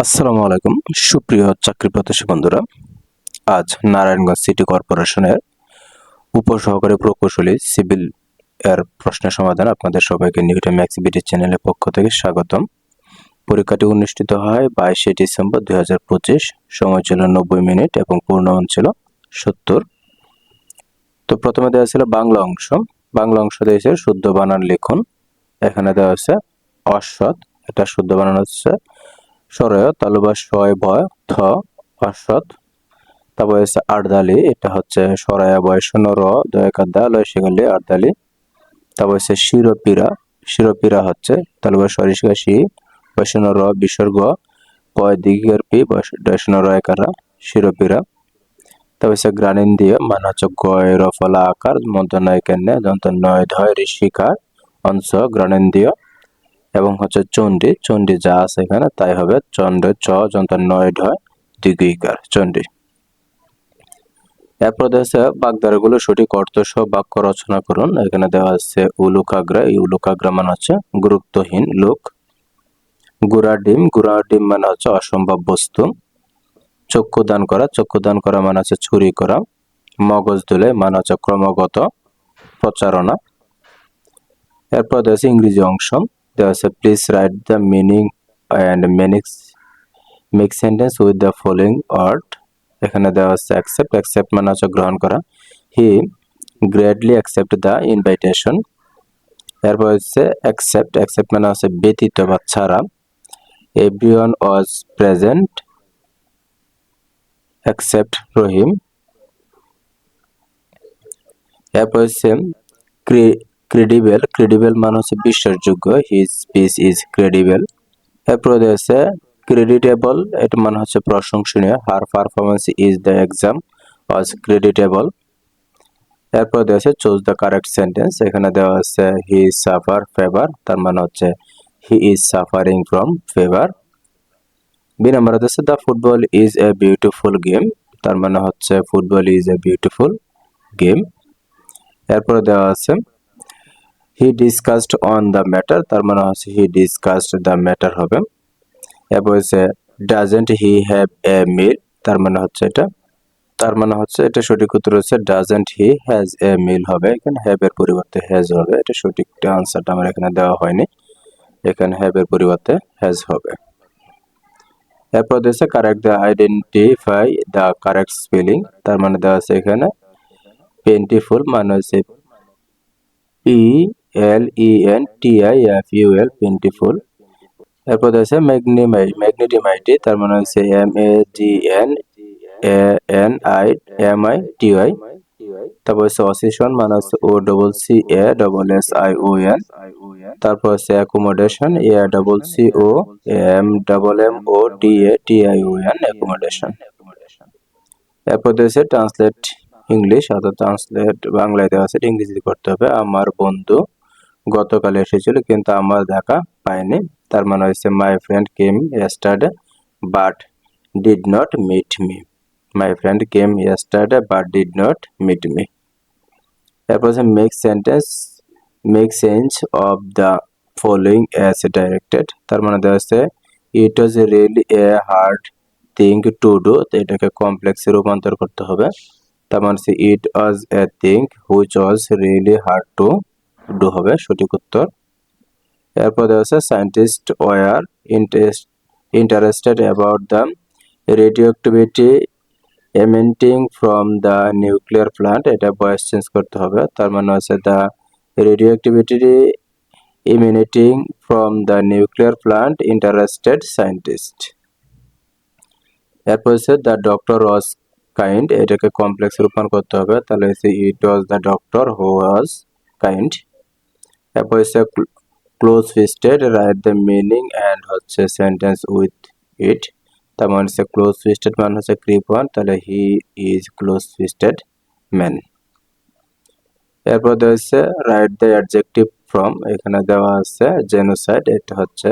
আসসালামু আলাইকুম সুপ্রিয় চাকরি প্রত্যাশী বন্ধুরা। আজ নারায়ণগঞ্জ সিটি কর্পোরেশনের উপসহকারী প্রকৌশলী সিভিল এর প্রশ্নের সমাধান আপনাদের সবাইকে নিউটন ম্যাক্স বিডি চ্যানেলের পক্ষ থেকে স্বাগতম। পরীক্ষাটি অনুষ্ঠিত হয় 22শে ডিসেম্বর 2025। সময় ছিল 90 মিনিট এবং পূর্ণমান ছিল 70। তো প্রথমে দেওয়া ছিল বাংলা অংশ। বাংলা অংশ দিয়েছে শুদ্ধ বানান লিখুন। এখানে দেওয়া আছে অসৎ, এটা শুদ্ধ বানান হচ্ছে সরয় তালুবা শয় ভয় থ অসৎ। তারপর হচ্ছে আর্দালি, এটা হচ্ছে সরায়া বয়সন র দয়কাদা লয় শিগালি আর্দালি। তারপর হচ্ছে শিরোপীরা, শিরোপীরা হচ্ছে তালুবা সরিষা শি বয়সন র বিসর্গ পয় দিগের পি বয়সন র একারা শিরোপীরা। তারপর হচ্ছে গ্রানিন্দিয় মানে হচ্ছে গয় রফলা আকার মন্তনয় কেন্নে যন্ত নয় ধয় ঋষিকার অংশ গ্রানিন্দিয়। এবং হচ্ছে চণ্ডী, চণ্ডী যা আছে এখানে তাই হবে চন্ড চ যন্ত নয় ঢয় দ্বিগুইকার চণ্ডী। এরপর দেওয়া বাগধারাগুলো সঠিক অর্থ সহ বাক্য রচনা করুন। এখানে দেওয়া আছে উলুকাগ্রা, এই উলুকাগ্রা মানে হচ্ছে গুরুত্বহীন লোক। গুড়া ডিম, গুড়া ডিম মানে হচ্ছে অসম্ভব বস্তু। চক্ষুদান করা, চক্ষুদান করা মানে হচ্ছে চুরি করা। মগজ ধুলে মানে হচ্ছে ক্রমাগত প্রচারণা। এরপর দেওয়া আছে ইংরেজি অংশ। দেওয়া আছে please write the meaning and make sentence with the following word. এখানে দেওয়া আছে অ্যাকসেপ্ট, অ্যাকসেপ্ট মানে হচ্ছে গ্রহণ করা। He greatly accept the invitation. এরপর হচ্ছে অ্যাকসেপ্ট, অ্যাকসেপ্ট মানে হচ্ছে ব্যতীত বা ছাড়া। Everyone was present except Rahim. এরপর হচ্ছে ক্রেডিবল, ক্রেডিবল মানে হচ্ছে বিশ্বাসযোগ্য। His speech is credible. এরপর হচ্ছে ক্রেডিটেবল, এটা মানে হচ্ছে প্রশংসনীয়। Her performance is the exam was creditable. এরপর দেওয়া আছে চুজ দ্য কারেক্ট সেন্টেন্স। এখানে দেওয়া আছে হি সাফার ফেভার, তার মানে হচ্ছে he is suffering from fever. B number হচ্ছে the football is a beautiful game, তার মানে হচ্ছে football is a beautiful game. এরপরে দেওয়া আছে he discussed on the matter, তার মানে হচ্ছে হি ডিসকাসড দ্য ম্যাটার হবে। এরপর হচ্ছে ডাজেন্ট হি হ্যাভ এ মিল, তার মানে হচ্ছে এটা সঠিক উত্তর হচ্ছে ডাজেন্ট হি হ্যাজ এ মিল হবে। এখানে হ্যাভ এর পরিবর্তে হ্যাজ হবে। এটা সঠিক আনসারটা আমার এখানে দেওয়া হয়নি, এখানে হ্যাভ এর পরিবর্তে হ্যাজ হবে। এরপর দিয়েছে correct the identify the correct spelling, তার মানে দেওয়া আছে এখানে পেন্টিফুল মানে হচ্ছে PLENTIFUL পেন্টিফুল। এরপর আছে ম্যাগনেটিমাইটি, তার মানে হচ্ছে MAGNANIMITY। তারপর হচ্ছে অসিশন মানে হচ্ছে OCCASSION। তারপর হচ্ছে অ্যাকোমোডেশন ACCOMMODATION অ্যাকোমোডেশন। এরপর হচ্ছে ট্রান্সলেট ইংলিশ, অর্থাৎ ট্রান্সলেট বাংলায় দেওয়া আছে, ইংরেজি করতে হবে। আমার বন্ধু গতকাল এসেছিল কিন্তু আমার দেখা পায়নি, তার মানে হচ্ছে my friend came yesterday but did not meet me. My friend came yesterday but did not meet me. এরপর হচ্ছে make sense of the following as directed, তার মানে দেওয়া হচ্ছে it was really a hard thing to do, এটাকে কমপ্লেক্সে রূপান্তর করতে হবে। তার মানে হচ্ছে it was a thing which was really hard to do হবে সঠিক উত্তর। এরপর দেওয়া আছে scientist were interested about the radioactivity emitting from the nuclear plant, এটা ভয়েস চেঞ্জ করতে হবে। তার মানে হচ্ছে the radioactivity emitting from the nuclear plant interested scientist. এরপর হচ্ছে দ্য ডক্টর ওয়াজ কাইন্ড, এটাকে কমপ্লেক্স রূপান্তর করতে হবে, তাহলে হচ্ছে it was the doctor who was kind. এরপর হচ্ছে close fisted write the meaning and হচ্ছে সেন্টেন্স উইথ ইট, তার মানে হচ্ছে ক্লোজ ফিস্টেড মানে হচ্ছে কৃপণ, তাহলে he is close fisted man. এরপর দেওয়া হচ্ছে রাইট দ্য অ্যাডজেক্টিভ ফ্রম, এখানে দেওয়া আছে জেনোসাইড, এটা হচ্ছে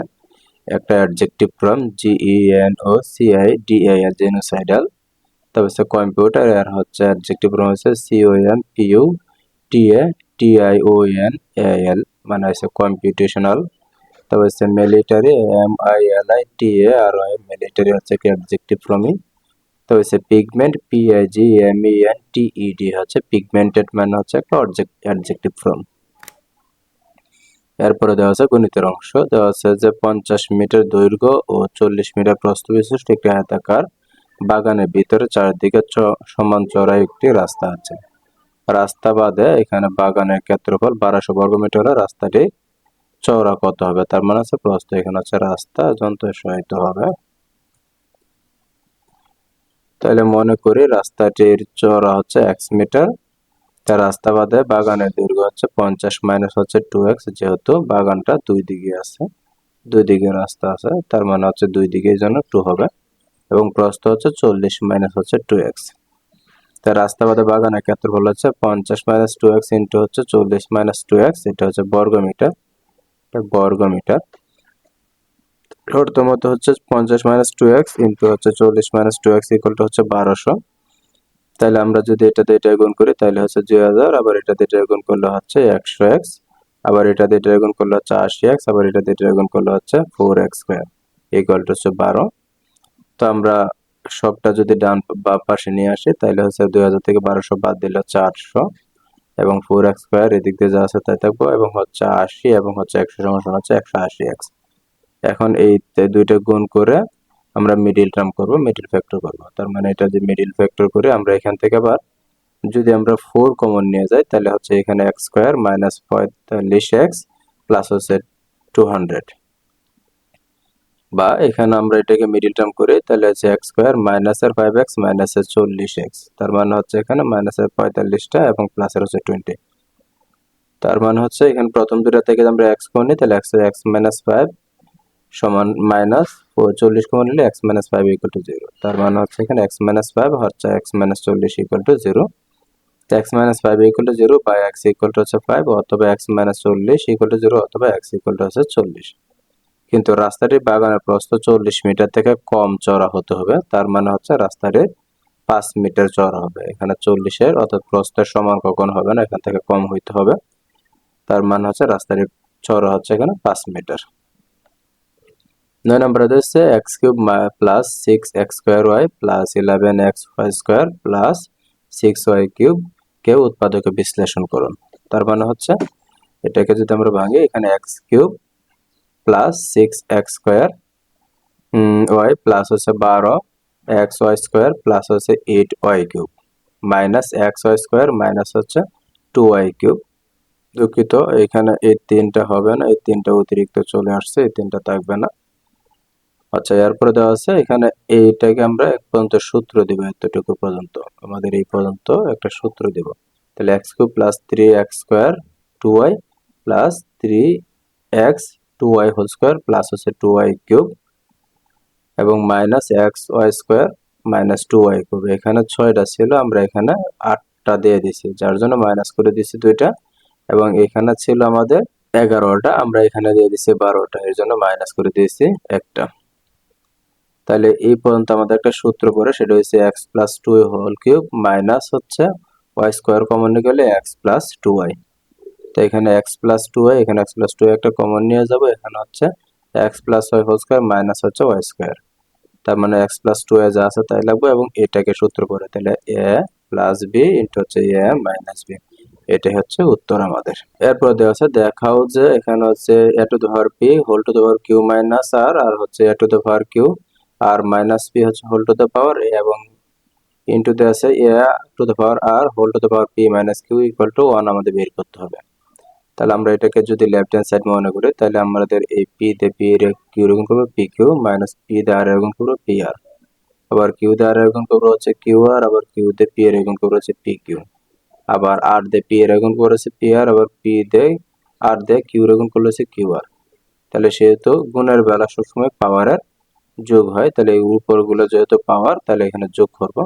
একটা অ্যাডজেক্টিভ ফ্রম GENOCIDAL জেনোসাইডাল। তারপর হচ্ছে কম্পিউটার, এর হচ্ছে অ্যাডজেক্টিভ ফ্রম হচ্ছে COMPUTATIONAL মানে হচ্ছে কম্পিউটেশনাল। তবে হচ্ছে মিলিটারি, MILITARY, মিলিটারি হচ্ছে কি অ্যাডজেক্টিভ ফর্মই। তো হচ্ছে পিগমেন্ট, PIGMENTED হচ্ছে পিগমেন্টেড মানে হচ্ছে একটা অ্যাডজেক্টিভ ফর্ম। এরপরে দেওয়া আছে গণিতের অংশ, দেওয়া আছে যে 50 মিটার দৈর্ঘ্য ও 40 মিটার প্রস্থ বিশিষ্ট একটি আয়তাকার বাগানের ভিতরে চারদিকে সমান চওড়া একটি রাস্তা আছে। রাস্তা বাদে এখানে বাগানের ক্ষেত্রফল 1200 বর্গমিটার। রাস্তাটি চওড়া কত হবে? তার মানে হচ্ছে প্রস্থ, এখানে হচ্ছে রাস্তা যন্ত্র সহায়িত হবে। তাহলে মনে করি রাস্তাটির চওড়া হচ্ছে x মিটার, তার রাস্তা বাদে বাগানের দৈর্ঘ্য হচ্ছে 50 মাইনাস হচ্ছে 2x, যেহেতু বাগানটা দুই দিকে আছে, দুই দিকে রাস্তা আছে, তার মানে হচ্ছে দুই দিকের জন্য 2 হবে, এবং প্রস্থ হচ্ছে 40 মাইনাস হচ্ছে 2x। তার রাস্তা বাদে বাগানের ক্ষেত্রফল হচ্ছে 50 মাইনাস 2x ইন্টু হচ্ছে 40 মাইনাস 2x, এটা হচ্ছে বর্গমিটার, বর্গমিটার। প্রথমত হচ্ছে 50 মাইনাস 2x ইন্টু হচ্ছে 40 মাইনাস 2x ইকুয়াল টু হচ্ছে 1200। তাহলে আমরা যদি এটা গুণ করি তাহলে হচ্ছে 2000, আবার এটা গুণ করলে হচ্ছে 100x, আবার এটা গুণ করলে হচ্ছে 80x, আবার এটা গুণ করলে হচ্ছে 4x স্কয়ার ইকুয়াল টু হচ্ছে 12। তো আমরা সবটা যদি ডান বা পাশে নিয়ে আসি তাহলে হচ্ছে 2000 থেকে 1200 বাদ দিলে হচ্ছে 800, এবং 4x স্কয়ার এদিক দিয়ে যা আছে তাই থাকবো, এবং হচ্ছে 80 এবং হচ্ছে 100 সমান হচ্ছে 180x। এখন এই দুইটা গুণ করে আমরা মিডিল টার্ম করব, মিডিল ফ্যাক্টর করব। তার মানে এটা যে মিডিল ফ্যাক্টর করে আমরা এখান থেকে আবার যদি আমরা 4 কমন নিয়ে যাই তাহলে হচ্ছে এখানে x square minus 45x plus হচ্ছে 200, বা এখানে আমরা এটাকে মিডিল টার্ম করি তাহলে হচ্ছে x স্কয়ার মাইনাস এর 5x মাইনাস এর 40x, তার মানে হচ্ছে এখানে মাইনাস এর 45টা এবং প্লাস এর হচ্ছে 20। তার মানে হচ্ছে এখানে প্রথম দুটো থেকে আমরা x কমন নিই তাহলে x মাইনাস 5 সমান মাইনাস 40 কমন নিলে x মাইনাস 5 ইকুয়াল টু 0। তার মানে হচ্ছে এখানে x মাইনাস 5 হচ্ছে x minus 40 equal to 0। x minus 5 equal to 0 বা x ইকুয়াল টু হচ্ছে 5, অথবা x মাইনাস 40 ইকুয়াল টু 0, অথবা x ইকুয়াল টু হচ্ছে 40। কিন্তু রাস্তাটির বাগানের প্রস্থ 40 মিটার থেকে কম চওড়া হতে হবে, তার মানে হচ্ছে রাস্তাটির 5 মিটার চওড়া হবে। এখানে 40-এর অর্থাৎ প্রস্থের সমান কখন হবে না, এখান থেকে কম হইতে হবে। তার মানে হচ্ছে রাস্তাটির চওড়া হচ্ছে এখানে 5 মিটার। 9 নম্বরে হচ্ছে x cube plus 6x square y plus 11xy square plus 6y cube কে উৎপাদকে বিশ্লেষণ করুন। তার মানে হচ্ছে এটাকে যদি আমরা ভাঙি, এখানে x cube plus 6x square y plus হচ্ছে 12xy স্কয়ার প্লাস হচ্ছে 8y cube minus xy square minus হচ্ছে 2y কিউব। দুঃখিত, এখানে এই তিনটা হবে না, এই তিনটা অতিরিক্ত চলে আসছে, এই তিনটা থাকবে না। আচ্ছা, এরপরে দেওয়া আছে এখানে এইটাকে আমরা এক পর্যন্ত সূত্র দিব, এতটুকু পর্যন্ত আমাদের এই পর্যন্ত একটা সূত্র দিব। তাহলে x cube plus 3x square 2y plus 3x 2y whole square plus হচ্ছে 2y কিউব এবং minus xy square minus 2y cube. এখানে 6টা ছিল, আমরা এখানে 8টা দিয়ে দিছি, যার জন্য মাইনাস করে দিছি 2টা, এবং এখানে ছিল আমাদের 11টা, আমরা এখানে দিয়ে দিছি 12টা, এর জন্য মাইনাস করে দিয়েছি একটা। তাহলে এই পর্যন্ত আমাদের একটা সূত্র পড়ে, সেটা হচ্ছে x plus 2 whole cube minus হচ্ছে y স্কয়ার কমন নিয়ে গেলে x প্লাস 2y। তো এখানে x প্লাস 2y, এখানে x প্লাস 2y একটা কমন নিয়ে যাব, এখানে হচ্ছে x plus y whole square minus হচ্ছে y স্কয়ার। তার মানে x প্লাস 2y যা আছে তাই লাগবে, এবং এটাকে সূত্র পড়ে তাহলে a প্লাস b ইন্টু হচ্ছে a মাইনাস b, এটাই হচ্ছে উত্তর আমাদের। এরপর দেওয়া আছে দেখাও যে এখানে হচ্ছে a to the power p whole to the power q minus r, আর হচ্ছে a to the power q আর মাইনাস p হচ্ছে whole to the power a, এবং ইনটু দেওয়া আছে a to the power r whole to the power p minus q equal to 1 আমাদের বের করতে হবে। তাহলে আমরা এটাকে যদি লেফট হ্যান্ড সাইড মনে করি তাহলে আমাদের এই p দিয়ে p এর q এর গুণ করব pq মাইনাস p দিয়ে r এর গুণ করব pr, আবার q দিয়ে r এর গুণ করব হচ্ছে qr, আবার q দিয়ে p এর গুণ করব হচ্ছে pq, আবার r দিয়ে p এর গুণ করব হচ্ছে pr, আবার p দিয়ে r দিয়ে q এর গুণ করলে হচ্ছে qr। তাহলে সেহেতু গুণের বেলা সবসময় পাওয়ারের যোগ হয়, তাহলে এই উপরগুলো যেহেতু পাওয়ার তাহলে এখানে যোগ করব।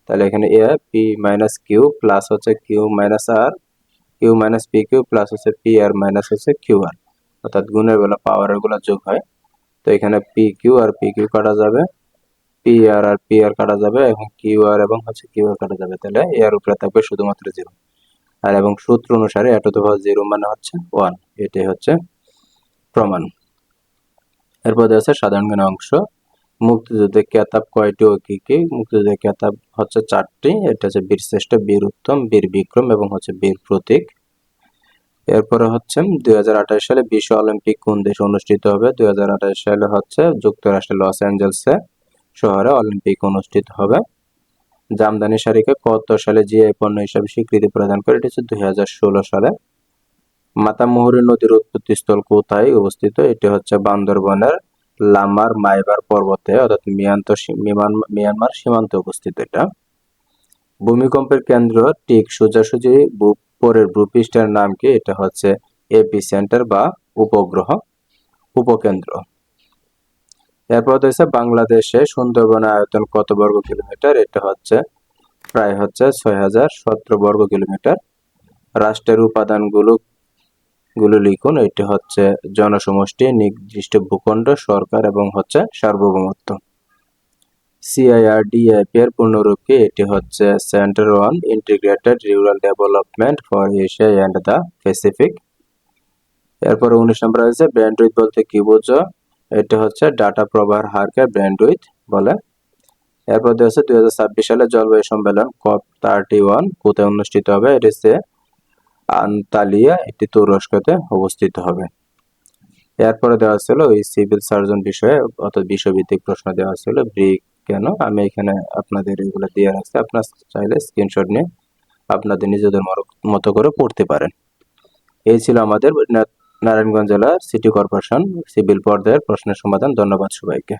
তাহলে এখানে a p minus q plus হচ্ছে q minus r q minus pq plus হচ্ছে pr মাইনাস হচ্ছে qr, অর্থাৎ গুণের বেলা পাওয়ারের গুলো যোগ হয়। তো এখানে pq আর pq কাটা যাবে, pr আর pr কাটা যাবে, এবং qr এবং হচ্ছে qr কাটা যাবে, তাহলে এর উপরে থাকবে শুধুমাত্র 0। আর এবং সূত্র অনুসারে a টু দ্য পাওয়ার 0 মানে হচ্ছে 1, এটাই হচ্ছে প্রমাণ। এরপর দেওয়া আছে সাধারণ জ্ঞানের অংশ। মুক্তিযুদ্ধের খেতাব কয়টি ও কি কি? মুক্তিযুদ্ধের খেতাব হচ্ছে 4টি। এটা হচ্ছে বীর শ্রেষ্ঠ, বীর উত্তম, বীর বিক্রম এবং হচ্ছে বীর প্রতীক। এরপরে হচ্ছে 2028 সালে বিশ্ব অলিম্পিক কোন দেশে অনুষ্ঠিত হবে? 2028 সালে হচ্ছে যুক্তরাষ্ট্রের লস অ্যাঞ্জেলেস শহরে অলিম্পিক অনুষ্ঠিত হবে। জামদানি শাড়িকে কত সালে জিআই পণ্য হিসাবে স্বীকৃতি প্রদান করে? এটি হচ্ছে 2016 সালে। মাতামুহুরী নদীর উৎপত্তিস্থল কোথায় অবস্থিত? এটি হচ্ছে বান্দরবনের লামার মাইবার পর্বতে অর্থাৎ মিয়ানমার সীমান্তে অবস্থিত এটা। ভূমিকম্পের কেন্দ্র ঠিক সোজাসুজি পরের ভূপৃষ্ঠের নাম কি? এটা হচ্ছে এপিসেন্টার বা উপকেন্দ্র। এরপর হচ্ছে বাংলাদেশে সুন্দরবনের আয়তন কত বর্গ কিলোমিটার? এটা হচ্ছে প্রায় হচ্ছে 6017 বর্গ কিলোমিটার। রাষ্ট্রের উপাদানগুলো লিখুন। এটি হচ্ছে জনসমষ্টি, নির্দিষ্ট ভূখণ্ড, সরকার এবং হচ্ছে সার্বভৌমত্ব। CIRDF এর পূর্ণরূপ কি? এটি হচ্ছে centre on integrated rural development for Asia and the Pacific. এরপর 19 নম্বর আছে ব্যান্ডউইথ বলতে কি বোঝো? এটা হচ্ছে ডাটা প্রবাহের হারকে ব্যান্ডউইথ বলে। এরপর হচ্ছে 2026 সালে জলবায়ু সম্মেলন COP31 কোথায় অনুষ্ঠিত হবে? এটি হচ্ছে আন্তালিয়া, এটি তুরস্কতে অবস্থিত হবে। এরপরে দেওয়া ছিল ওই সিভিল সার্জন বিষয়ে অর্থাৎ বিষয়ভিত্তিক প্রশ্ন দেওয়া ছিল। ব্রিক কেন? আমি এখানে আপনাদের এগুলো দিয়ে রাখছি, আপনার চাইলে স্ক্রিনশট নিয়ে আপনাদের নিজেদের মতো করে পড়তে পারেন। এই ছিল আমাদের নারায়ণগঞ্জ জেলার সিটি কর্পোরেশন সিভিল পর্যায়ের প্রশ্নের সমাধান। ধন্যবাদ সবাইকে।